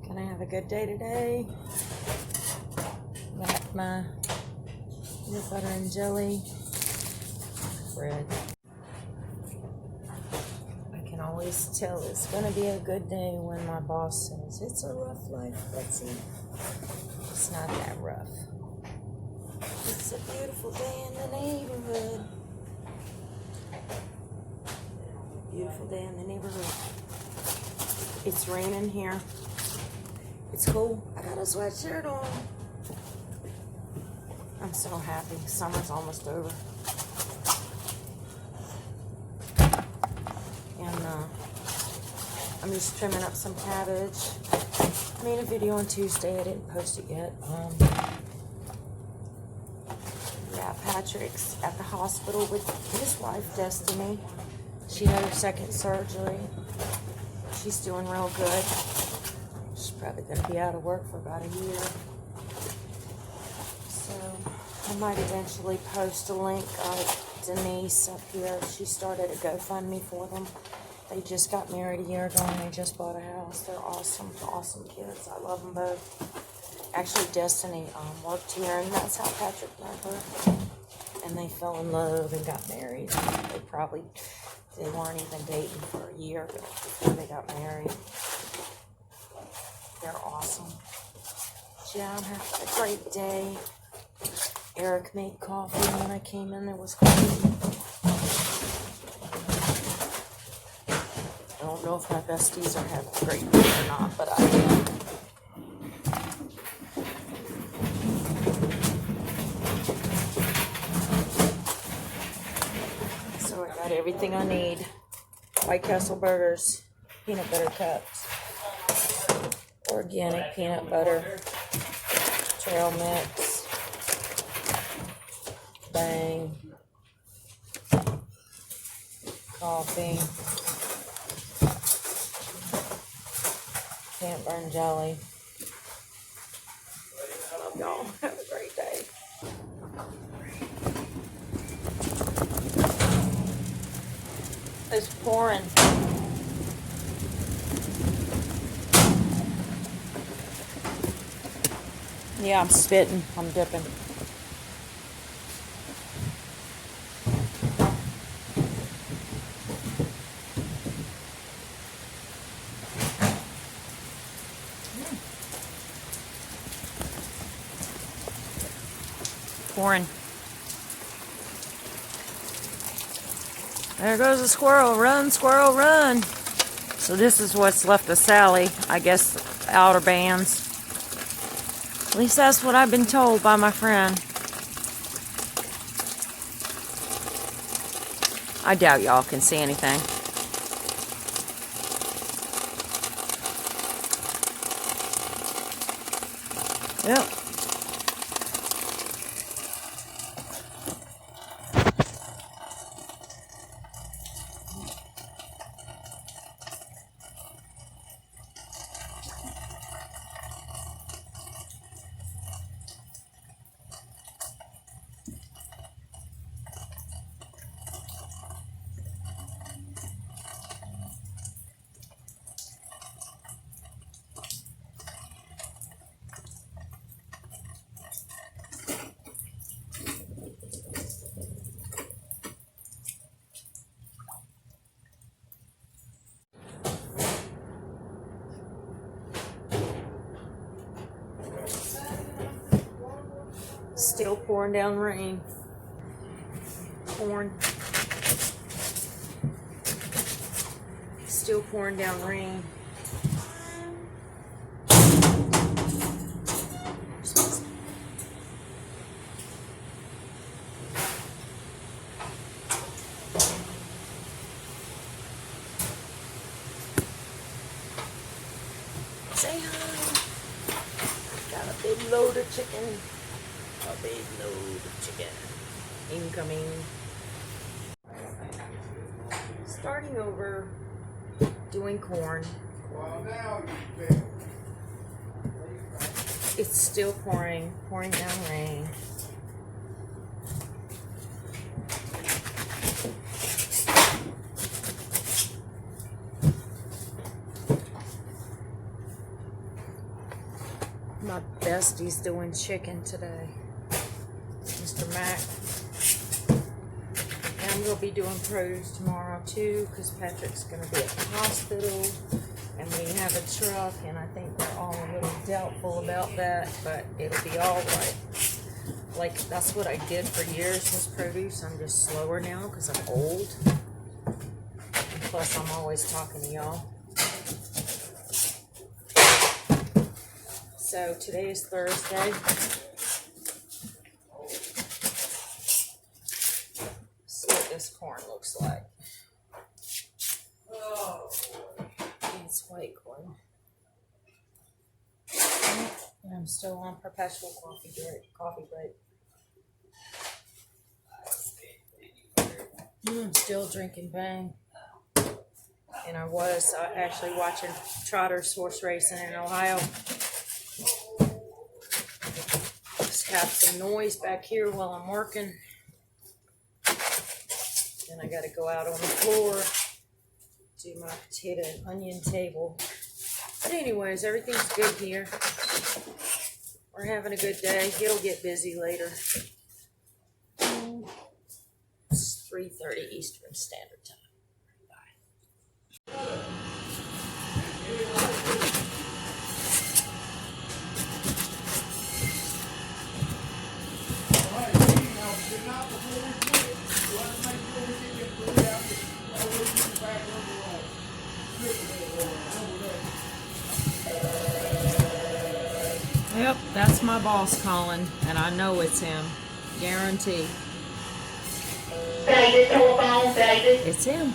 Gonna have a good day today. Got my peanut butter and jelly bread. I can always tell it's gonna be a good day when my boss says it's a rough life, Betsy. It's not that rough. It's a beautiful day in the neighborhood. Beautiful day in the neighborhood. It's raining here. It's cool. I got a sweatshirt on. I'm so happy. Summer's almost over. And I'm just trimming up some cabbage. I made a video on Tuesday. I didn't post it yet. Yeah, Patrick's at the hospital with his wife, Destiny. She had her second surgery. She's doing real good. She's probably going to be out of work for about a year. So I might eventually post a link of Denise up here. She started a GoFundMe for them. They just got married a year ago and they just bought a house. They're awesome, awesome kids. I love them both. Actually, Destiny worked here, and that's how Patrick met her. And they fell in love and got married. They weren't even dating for a year before they got married. They're awesome. Yeah, I'm having a great day. Eric made coffee when I came in. There was coffee. I don't know if my besties are having a great day or not, but I am. So I got everything I need. White Castle burgers, peanut butter cups, organic peanut butter, trail mix, bang, coffee, can't burn jelly. Love y'all. Have a great day. It's pouring. Yeah, I'm spitting. I'm dipping. Pouring. There goes a squirrel. Run, squirrel, run. So this is what's left of Sally. I guess outer bands. At least that's what I've been told by my friend. I doubt y'all can see anything. Yep. Still pouring down rain. Pouring. Still pouring down rain. Say hi. Got a big load of chicken. A big load of chicken incoming. Starting over, doing corn. It's still pouring down rain. My bestie's doing chicken today, Mr. Mac. And I'm going to be doing produce tomorrow too, because Patrick's going to be at the hospital. And we have a truck, and I think we're all a little doubtful about that, but it'll be all right. Like, that's what I did for years, was produce. I'm just slower now because I'm old. And plus, I'm always talking to y'all. So, today is Thursday. See what this corn looks like. Oh, it's white corn. And I'm still on perpetual coffee break. I'm still drinking Bang. And I was actually watching Trotters horse racing in Ohio. Just have some noise back here while I'm working. Then I got to go out on the floor, do my potato and onion table. But anyways, everything's good here. We're having a good day. It'll get busy later. It's 3:30 Eastern Standard Time. Bye. Yep, that's my boss calling, and I know it's him. Guarantee. It's him.